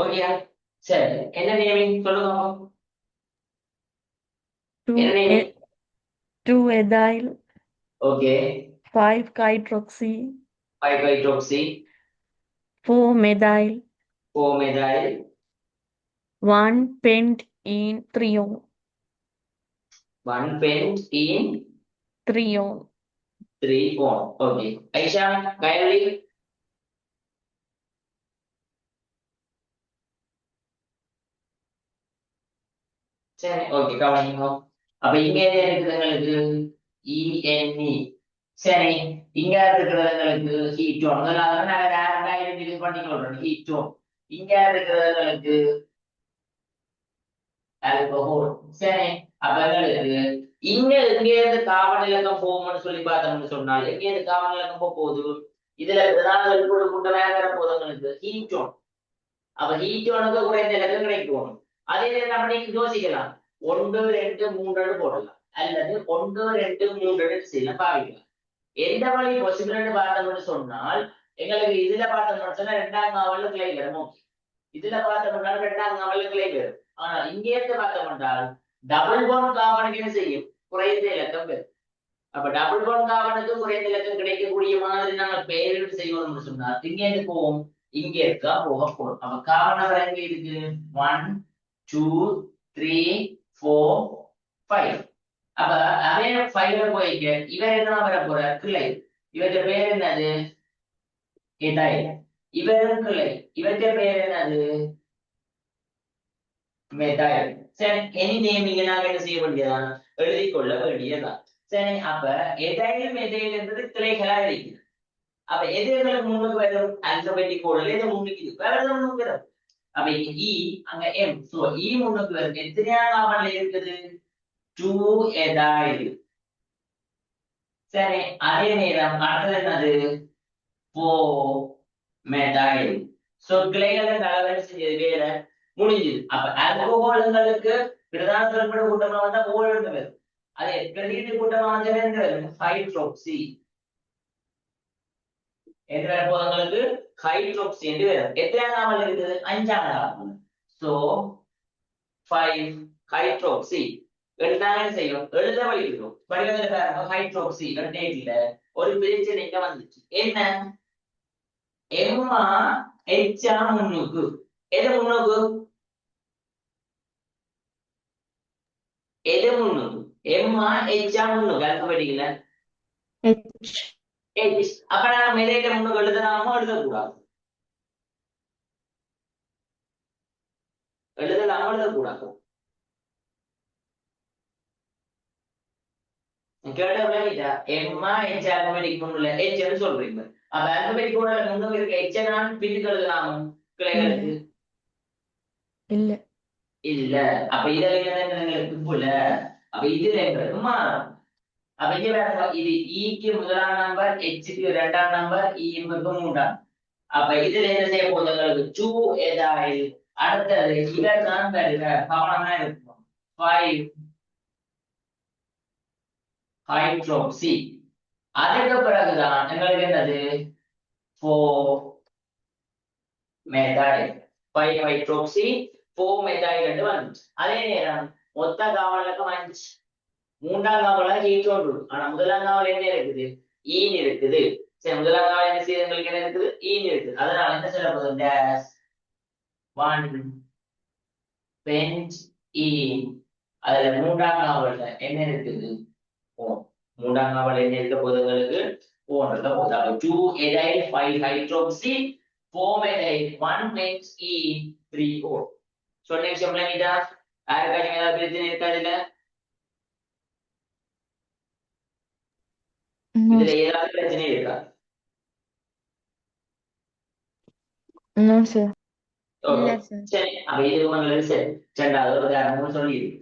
ஓகேயா? சரி, என்ன நேமிங் சொல்லுங்க பாப்போம். என்ன naming? 2-ethyl, okay, 5-hydroxy, 5-hydroxy, 4-methyl, 4-methyl, 1-pent-ene-trione, 1-pent-ene-trione. trione. Okay, Aisha, Kairali. சரி, ஓகே, கவனிங்க. அப்ப இங்க என்ன இருக்குது எங்களுக்கு ENE. சரி, இங்க இருக்கிறது எங்களுக்கு ஹீட்டோன். அதனால நாங்க டேரக்டா ஐடென்டிஃபை பண்ணிக்கொள்றோம் ஹீட்டோன். இங்க இருக்கிறது எங்களுக்கு ஆல்கஹால். சரி, அப்ப எங்களுக்கு இங்க இருந்து கார்பன் இலக்கம் போகும்னு சொல்லி பார்த்தோம்னு சொன்னால் எங்க இருந்து கார்பன் இலக்கம் போகுது, இதுல கூட்ட வேற போகுது எங்களுக்கு ஹீட்டோன். அப்ப ஹீட்டோனுக்கு குறைந்த இலக்கம் கிடைக்கும். அதே நேரம் நம்ம நீங்க யோசிக்கலாம், 1 2 3 போடலாம், அல்லது 1 2 3 செய்யலாம் பாவிக்கலாம். எந்த வழி பாசிபிள்னு பார்த்தோம்னு சொன்னால் எங்களுக்கு இதுல பார்த்தோம்னு சொன்னா 2ஆம் நாவல்ல கிளை வரும். இதுல பார்த்தோம்னா 2ஆம் நாவல்ல கிளை வரும். ஆனா இங்க இருந்து பார்த்தோம்னா டபுள் பாண்ட் கார்பனுக்கு என்ன செய்யும், குறைந்த இலக்கம் வரும். அப்ப டபுள் பாண்ட் கார்பனுக்கு குறைந்த இலக்கம் கிடைக்கக்கூடிய மாதிரி நம்ம பெயரிட்டு செய்யணும்னு சொன்னா இங்க இருந்து போவோம், இங்க இருக்கா போகும். அப்ப கார்பன் எங்க இருக்கு, 1 2 3 4 5. அப்ப அதே 5 போயிட்டு இவர் என்ன வர போற கிளை, இவருடைய பேர் என்னது எதைல். இவரும் கிளை, இவருடைய பேர் என்னது மெதைல். சரி, எனி நேமிங்க நாங்க என்ன செய்ய வேண்டியதான், எழுதி கொள்ள வேண்டியதான். சரி, அப்ப எதைல் மெதைல் என்பது கிளைகளா இருக்குது. அப்ப எதுகளுக்கு முன்னுக்கு வரும், ஆல்பபெட்டிக் கோட்ல எது முன்னுக்கு வேற முன்னுக்கு வரும். அப்ப இங்க இ அங்க எம், சோ இ முன்னுக்கு வரும். எத்தனையாம் நாவல்ல இருக்குது, 2 எதைல். சரி, அதே நேரம் அடுத்தது என்னது 4-methyl. சோ கிளைகளை கலவை செஞ்சது வேற முடிஞ்சது. அப்ப ஆல்கஹால்களுக்கு பிரதான தொழிற்பட கூட்டமா வந்தா ஓடு வரும். அதே பிரதிநிதி கூட்டமா வந்தது ஹைட்ரோக்சி என்று போதங்களுக்கு ஹைட்ரோக்சி என்று வரும். எத்தனை நாவல் இருக்குது? 5ஆம் நாவல். சோ 5 ஹைட்ரோக்சி எழுதாங்க செய்யும், எழுத வலிக்கிறோம். படிக்கிறதுல பாருங்க ஹைட்ரோக்சி டேட்ல ஒரு பேஜ் நீங்க வந்துச்சு. என்ன எம்மா எச்சா முன்னுக்கு எது முன்னுக்கு எது முன்னுக்கு எம்மா எச்சா முன்னுக்கு அதுக்கு படிக்கல H. எச். அப்ப நாங்க மெதையில முன்னுக்கு எழுதலாமோ எழுதக்கூடாது? எழுதலாமோ எழுதக்கூடாது? கேட்ட விளங்கிட்டா? எம்மா எச் ஆல்பபெட்டிக் முன்னுல எச்னு சொல்றீங்க. அப்ப ஆல்பபெட்டிக் முன்னுக்கு இருக்க எச்ச நான் பின்னுக்கு எழுதலாமோ கிளைகளுக்கு? இல்ல. இல்ல. அப்ப இதுல எங்களுக்கு புல. அப்ப இதுல எங்களுக்கு மாறும். அப்ப இங்க பாருங்க, இது ஈக்கு முதலாம் நம்பர், எச்சுக்கு 2ஆம் நம்பர், ஈக்கு 3ஆம். அப்ப இதுல என்ன செய்ய போகுது? எங்களுக்கு 2 எதாயில் அடுத்தது இவர் தான் பாருங்க கவனமா இருக்கும். 5 ஹைட்ரோக்சி. அதுக்கு பிறகுதான் எங்களுக்கு என்னது 4 மெத்தைல். 5 ஹைட்ரோக்சி 4 மெத்தைல் என்று வந்துச்சு. அதே நேரம் மொத்த காவலுக்கு 5 3ஆம் காவல ஹீட்டோன். ஆனா முதலாம் காவல் என்ன இருக்குது? ஈன் இருக்குது. சரி, முதலாம் காவல் என்ன செய்யுது? எங்களுக்கு என்ன இருக்குது? ஈன் இருக்குது. அதனால என்ன சொல்ல போதும்? Dash 1 pentene. அதுல 3ஆம் காவல்ல என்ன இருக்குது? ஓன். 3ஆம் காவல் என்ன இருக்க போது? எங்களுக்கு ஓன் இருக்க போது. அப்ப 2 எதைல் 5 ஹைட்ரோக்சி 4 மெதைல் 1 பெஞ்ச் ஈன் 3 ஓன். சொன்ன விஷயம் விளங்கிட்டா? யாருக்காச்சும் ஏதாவது பிரச்சனை இருக்காது இல்ல? No, இதுல ஏதாவது பிரச்சனை இருக்கா? no, sir. ஓகே. இல்ல sir. சரி, அப்ப இது உங்களுக்கு சரி. 2வது உதாரணம் சொல்லியிருக்கு.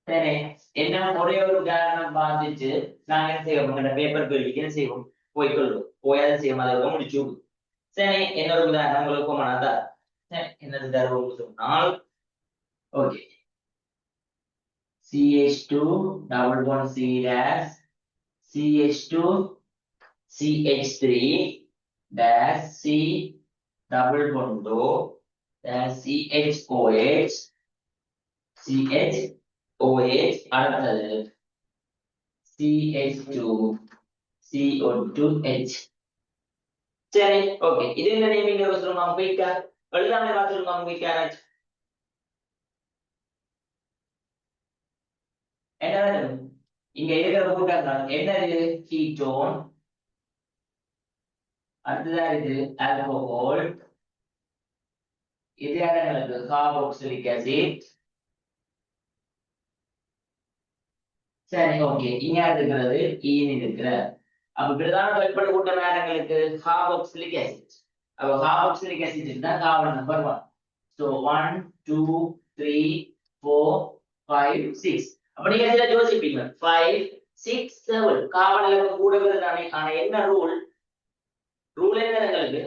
சரி, என்ன ஒரே ஒரு உதாரணம் பார்த்துட்டு நாங்க என்ன செய்வோம்? பேப்பர் கேள்விக்கு என்ன செய்வோம்? போய்க்கொள்வோம். போய் அதை செய்யும் அதோட முடிச்சு விடுவோம். சரி, என்னோட உதாரணம் உங்களுக்கு மனதா? சரி, என்னது தருவோம் சொன்னால் okay, CH2 double bond C dash CH2 CH3 dash C double bond O dash CHOH CHOH அடுத்தது CH2 CO2H. சரி, ஓகே. இது என்ன நேமிங் சொல்லுங்க குயிக்கா? எழுதாம பார்த்துருங்க குயிக்கா யாராச்சும். என்ன இங்க இருக்கிற கூட்டங்கள் என்னது? கீட்டோன். அடுத்ததான் இது ஆல்கோஹால். இது யாருக்கு? Carboxylic acid. சரி, ஓகே. இங்க இருக்கிறது ஈன் இருக்கிற. அப்ப பிரதான தொழிற்படு கூட்ட நேரங்களுக்கு கார்பாக்சிலிக் ஆசிட். அப்ப கார்பாக்சிலிக் ஆசிட் தான் கார்பன் நம்பர் 1. சோ 1 2 3 4 5 6. அப்ப நீங்க இத யோசிப்பீங்க 5 6 7 கார்பன் லெவல் கூட வருதானே. ஆனா என்ன ரூல்? ரூல் என்ன எங்களுக்கு?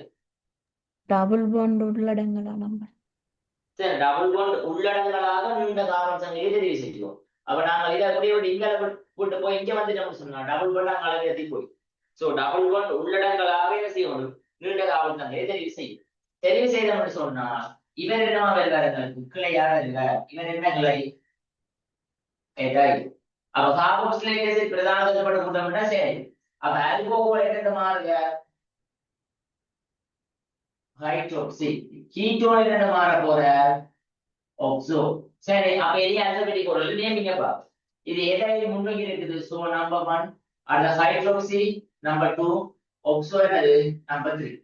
Double bond உள்ளடங்கலா நம்பர். சரி, டபுள் பாண்ட் உள்ளடங்களாக நீண்ட கார்பன் சங்கிலியை தெரிவு செய்வோம். அப்ப நாங்க இதை அப்படியே விட்டு இங்க போட்டு போய் இங்க வந்துட்டோம்னு சொன்னா டபுள் பாண்ட் அங்க அளவு போய். சோ டபுள் பாண்ட் உள்ளடங்களாக என்ன செய்யணும்? நீண்ட கார்பன் சங்கிலியை தெரிவு செய்யும். தெரிவு செய்தோம்னு சொன்னா இவர் என்னவா வருவார்? எங்களுக்கு கிளையாக இருக்கார். இவர் என்ன கிளை? எதாய். அப்ப கார்பாக்சிலிக் ஆசிட் பிரதான தொழிற்படு கூட்டம்னா சரி. அப்ப ஆல்கோஹால் என்ன மாறுக? ஹைட்ரோக்சி. கீட்டோன் என்ன மாற போற? ஆக்சோ. சரி, அப்ப இது ஆல்பபெட்டிக் ஆர்டர்ல நேமிங்க பா. இது எதையில் முன்னோக்கி இருக்குது? சோ நம்பர் 1 அந்த ஹைட்ரோக்சி, நம்பர் 2 ஆக்சோ, என்னது நம்பர் 3.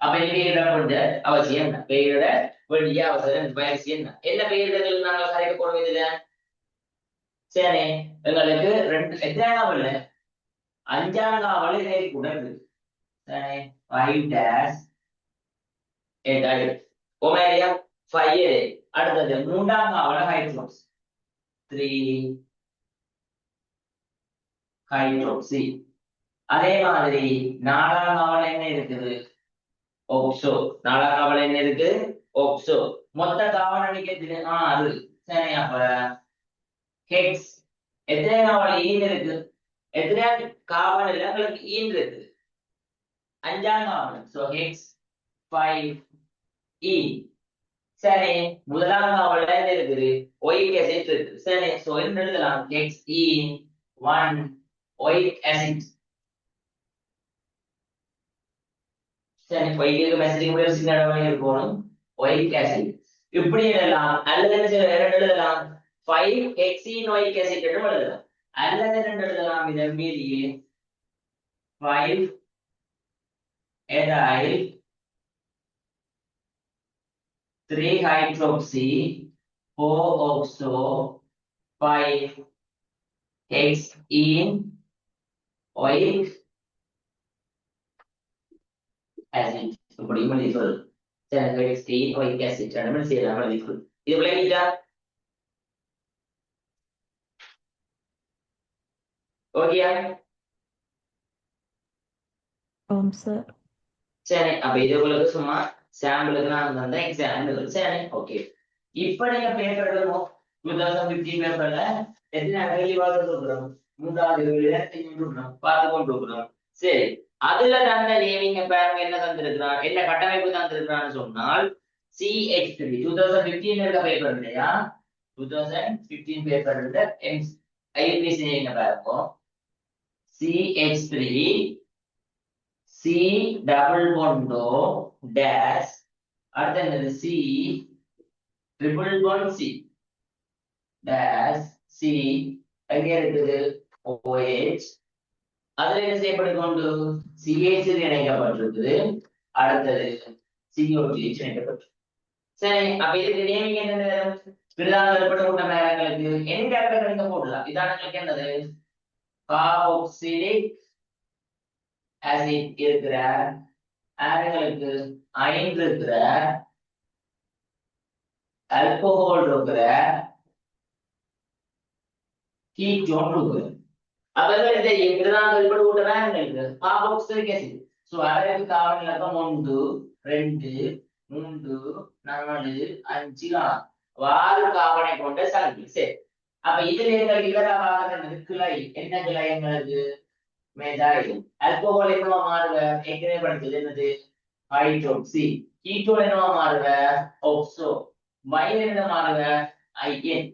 அப்ப இங்க இட கொண்ட அவசியம் என்ன? பெயரிட வேண்டிய அவசியம் பயிற்சி என்ன? என்ன பெயரிடங்கள் நாங்கள் கரைக்க போறோம் இதுல? சரி, எங்களுக்கு எத்தனை நாவல்? 5ஆம் நாவல் நேரி கூட இருக்கு. சரி, 5 dash 8 ஓமேரியா 5 அடுத்தது 3ஆம் நாவல் ஹைட்ரோக்ஸ் 3 ஹைட்ரோக்சி. அதே மாதிரி 4ஆம் நாவல் என்ன இருக்குது? ஓக்சோ. 4ஆம் நாவல் என்ன இருக்கு? ஓக்சோ. மொத்த காவல் எண்ணிக்கை 6. சரி அப்ப ஹெக்ஸ் எத்தனை காவல் ஈன் இருக்கு, எத்தனை காவல் இல்ல உங்களுக்கு ஈன் இருக்கு, 5ஆம் காவல். சோ ஹெக்ஸ் 5 இ. சரி முதலாம் காவல்ல என்ன இருக்குது, ஒயிக் ஆசிட் இருக்கு. சரி சோ என்ன எழுதலாம், ஹெக்ஸ் இ 1 ஒயிக் ஆசிட். சரி ஒயிக்கு மெசேஜ் கூட சின்ன இடமா இருக்கணும், ஒயிக் ஆசிட் இப்படி எழுதலாம். அல்லது என்ன செய்யலாம், எழுதலாம் 5 ஹெக்ஸினோயிக் ஆசிட் என்று எழுதலாம். அல்லது என்ன எழுதலாம், இதை மீறியே 5 எதைல் 3 ஹைட்ரோக்சி 4 ஆக்சோ 5 ஹெக்ஸீன் ஒயிக் ஆசிட் இப்படி எழுதிக்கொள். சரி ஹெக்ஸீன் ஒயிக் ஆசிட் என்ன செய்யலாம் எழுதிக்கொள். இது விளங்கிட்டா? ஓகேயா? ஆம் சார். சரி அப்ப இது உங்களுக்கு சும்மா சாம்பிளுக்கு நான் தந்த எக்ஸாம்பிள். சரி ஓகே. இப்ப நீங்க பேப்பர் எழுதணும். 2015 பேப்பர்ல எத்தனை கேள்வி பார்த்து கொடுக்குறோம், 3வது கேள்வியில பார்த்து கொண்டு இருக்கிறோம். சரி அதுல தந்த நேமிங்க பாருங்க என்ன தந்திருக்கிறான், என்ன கட்டமைப்பு தந்திருக்கிறான்னு சொன்னால் CH3 2015 இருக்க பேப்பர் இல்லையா, 2015 பேப்பர் ஐபிசி நீங்க பாருங்க. CH3 C double bond dash அடுத்து என்னது C triple bond C dash C எங்க இருக்குது OH. அதுல என்ன செய்யப்பட்டிருக்கொண்டு CH இணைக்கப்பட்டிருக்குது, அடுத்தது COH இணைக்கப்பட்டிருக்கு. சரி அப்ப இதுக்கு நேமிங் என்னது, பிரதான ஏற்பட்ட நேரங்களுக்கு எந்த இடத்துல நீங்க போடலாம். இதான் உங்களுக்கு என்னது கார்பாக்சிலிக் ஆசிட் இருக்கிற ஆறுகளுக்கு அயன் இருக்கிற ஆல்கோஹால் இருக்கிற கீட்டோன் இருக்குது. அப்பதான் இந்த பிரதான ஏற்பட ஊட்டங்களுக்கு கார்பாக்சிலிக் ஆசிட். சோ அதற்கு காவல் இலக்கம் 1 2 3 4 5 6 காவனை கொண்ட சங்கி. சரி அப்ப இதுல எங்களுக்கு இலக்காக கிளை என்ன கிளை எங்களுக்கு மெதைல். ஆல்கோஹால் என்னவா மாறுவ, ஏற்கனவே படிச்சது என்னது ஹைட்ரோக்சி. கீட்டோன் என்னவா மாறுவ ஆக்சோ. மைல் என்ன மாறுவ ஐஎன்.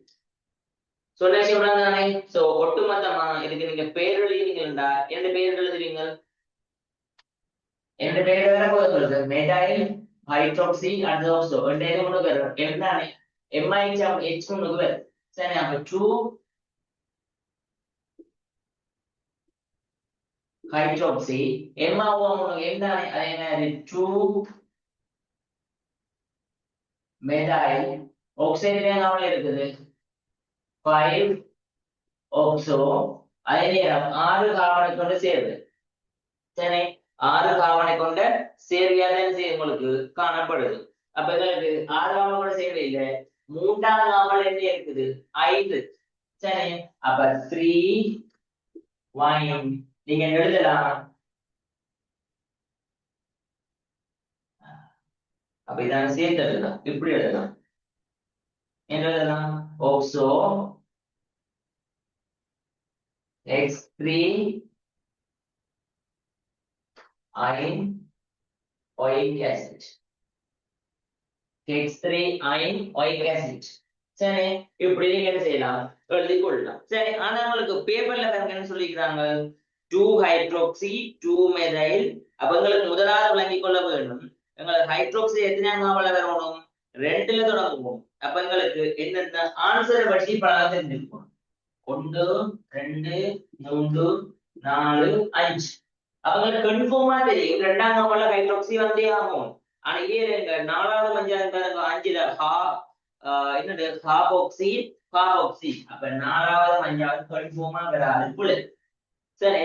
தானே. சோ ஒட்டுமொத்தமா இதுக்கு நீங்க பேர் எழுதினீங்களா, எந்த பேர் எழுதுவீங்க, எந்த பேர் எழுத போகுது மெதைல் ஹைட்ரோக்சி அது ஆக்சோ ரெண்டு இது ஒண்ணு வரும். என்னதானே MIH ஒண்ணு வரும். சரி அப்ப 2 hydroxy MOO എന്താണ് അതിനെ 2 methyl oxide നമ്മൾ എടുക്കുന്നത് 5 oxo അതിനെ 6 கார்பனை கொண்டு சேர்வு. சரி 6 கார்பனை கொண்ட சேர்வையாக உங்களுக்கு காணப்படுது. அப்ப இதற்கு 6 கார்பனை கொண்ட சேர்வை இல்ல, மூன்றாவது கார்பன் என்ன இருக்குது 5. சரி அப்ப 3 1 நீங்க எழுதலாம். அப்ப இதான சேர்த்து எழுதலாம், இப்படி எழுதலாம். என்ன எழுதலாம், ஓக்சோ X3 ion oic acid. X3 ion oic acid. சரி இப்படி நீங்க என்ன செய்யலாம், எழுதி கொள்ளலாம். சரி ஆனா உங்களுக்கு பேப்பர்ல என்ன சொல்லிக்கிறாங்க 2 ஹைட்ரோக்சி 2 மெதைல். அப்ப உங்களுக்கு முதலாவது விளங்கிக் கொள்ள வேண்டும், எங்களுக்கு ஹைட்ரோக்சி எத்தனை காவல வரணும், 2ல தொடங்குவோம். அப்ப எங்களுக்கு என்னென்ன ஆன்சரை பற்றி பல தெரிஞ்சிருக்கும். 1 2 3 4 5. அவங்களுக்கு கன்ஃபார்மா தெரியும் 2ஆம் காவல ஹைட்ரோக்சி வந்தே ஆகும். ஆனா ஏங்க 4வது 5வது 5ல என்னது கார்பாக்சி கார்பாக்சி. அப்ப 4வது 5வது கன்ஃபார்மா வராது புள்ள. சரி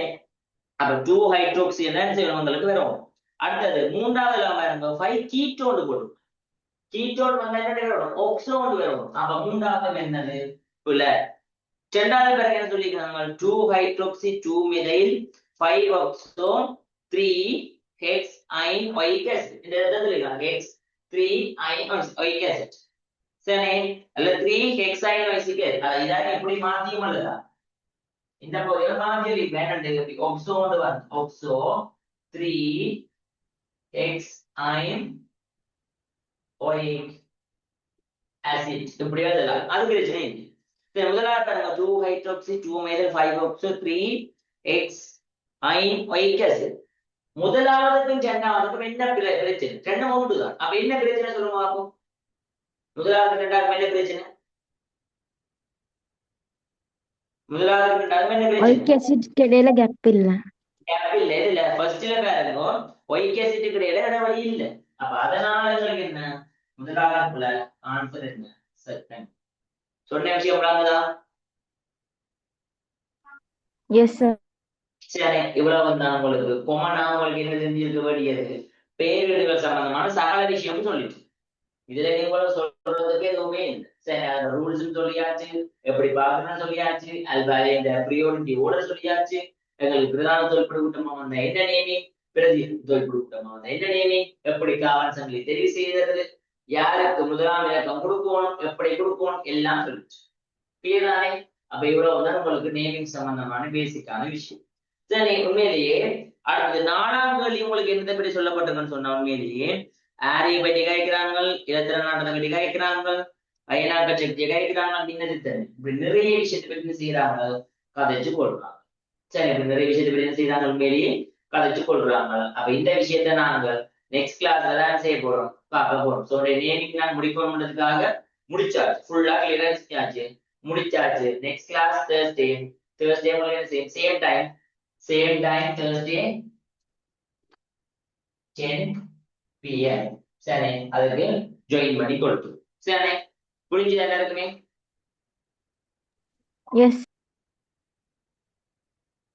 அப்ப 2 ஹைட்ரோக்சி என்ன செய்யணும் உங்களுக்கு வரும். அடுத்தது 3வதுல பாருங்க 5 கீட்டோன் போடும். கீட்டோன் வந்தா என்ன வரும், ஆக்சோன் வரும். அப்ப 3வது என்னது புள்ள. 2வது பிறகு என்ன சொல்லிருக்காங்க 2 hydroxy 2 methyl 5 oxo 3 hex ion oic acid. இந்த இடத்துல சொல்லிருக்காங்க hex 3 ion oic acid. சரி அல்ல 3 ஹெக்ஸைன் வைசிக்கு இதான் எப்படி மாத்தியும் அல்லதா இந்த பகுதியில மாற்றி வேண்டாம் ஒக்ஸோ ஒக்ஸோ 3 ஹெக்ஸைன் ஒயிக் ஆசிட் இப்படி எழுதலாம் அது பிரச்சனை இல்லை சரி முதலாவது பாருங்க 2 hydroxy 2 methyl 5 oxo 3 hexanoic acid முதலாவதுக்கும் இரண்டாவதுக்கும் என்ன பிரச்சனை ரெண்டும் ஒன்றுதான் அப்ப என்ன பிரச்சனை சொல்லுங்க பார்ப்போம் முதலாவது ரெண்டாவது என்ன பிரச்சனை முதலாவது ரெண்டாவது என்ன பிரச்சனை ஒயிட் ஆசிட்க்கு இடையில கேப் இல்ல. கேப் இல்ல இதுல ஃபர்ஸ்ட்ல பாருங்க ஒயிக் ஆசிட்க்கு இடையில இடைவெளி இல்ல அப்ப அதனால எங்களுக்கு என்ன முதலாவதுக்குள்ள ஆன்சர் என்ன செகண்ட் சொன்ன விஷயம் விளங்குதா எஸ் சார். சரி இவ்வளவு வந்தான் உங்களுக்கு கொமனா உங்களுக்கு என்ன தெரிஞ்சிருக்க வேண்டியது பேரிடுகள் சம்பந்தமான சகல விஷயம்னு சொல்லிட்டு இதுல நீங்க சொல்றதுக்கு எதுவுமே இல்லை சரி ரூல்ஸ் சொல்லியாச்சு எப்படி பாக்கணும்னு சொல்லியாச்சு அது இந்த ப்ரியோரிட்டி ஓர்டர் சொல்லியாச்சு எங்களுக்கு பிரதான தொழில்படு கூட்டமா வந்த என்ன நேமிங் பிரதி தொழில்படு கூட்டமா வந்த என்ன நேமிங் எப்படி காவல் சங்கிலி தெரிவு செய்யறது யாருக்கு முதலாம் இலக்கம் கொடுக்கணும் எப்படி கொடுக்கணும் எல்லாம் சொல்லிச்சு கிளியர் தானே அப்ப இவ்வளவுதான் உங்களுக்கு நேமிங் சம்பந்தமான பேசிக்கான விஷயம் சரி உண்மையிலேயே அடுத்தது 4ஆம் கேள்வி உங்களுக்கு எந்த படி சொல்லப்பட்டிருக்குன்னு சொன்னா உண்மையிலேயே ஆரிய பற்றி கேட்கிறாங்க இலத்திரநாட்டத்தை பற்றி கேட்கிறாங்க அயனாக்க சக்தியை கேட்கிறாங்க அப்படின்னு இப்படி நிறைய விஷயத்தை பற்றி என்ன செய்யறாங்க கதைச்சு கொள்றாங்க சரி இப்படி நிறைய விஷயத்தை பற்றி என்ன செய்யறாங்க உண்மையிலேயே கதைச்சு கொள்றாங்க அப்ப இந்த விஷயத்த நாங்க நெக்ஸ்ட் கிளாஸ்ல தான் செய்ய போறோம் பார்க்க போறோம் சோ நேமிங் நான் முடிக்கணும்ன்றதுக்காக முடிச்சாச்சு ஃபுல்லா கிளியரன்ஸ் ஆச்சு முடிச்சாச்சு next class Thursday same time Thursday 10 PM சரி அதுக்கு ஜாயின் பண்ணி கொடுத்து சரி புரிஞ்சுதா எல்லாருக்குமே எஸ்.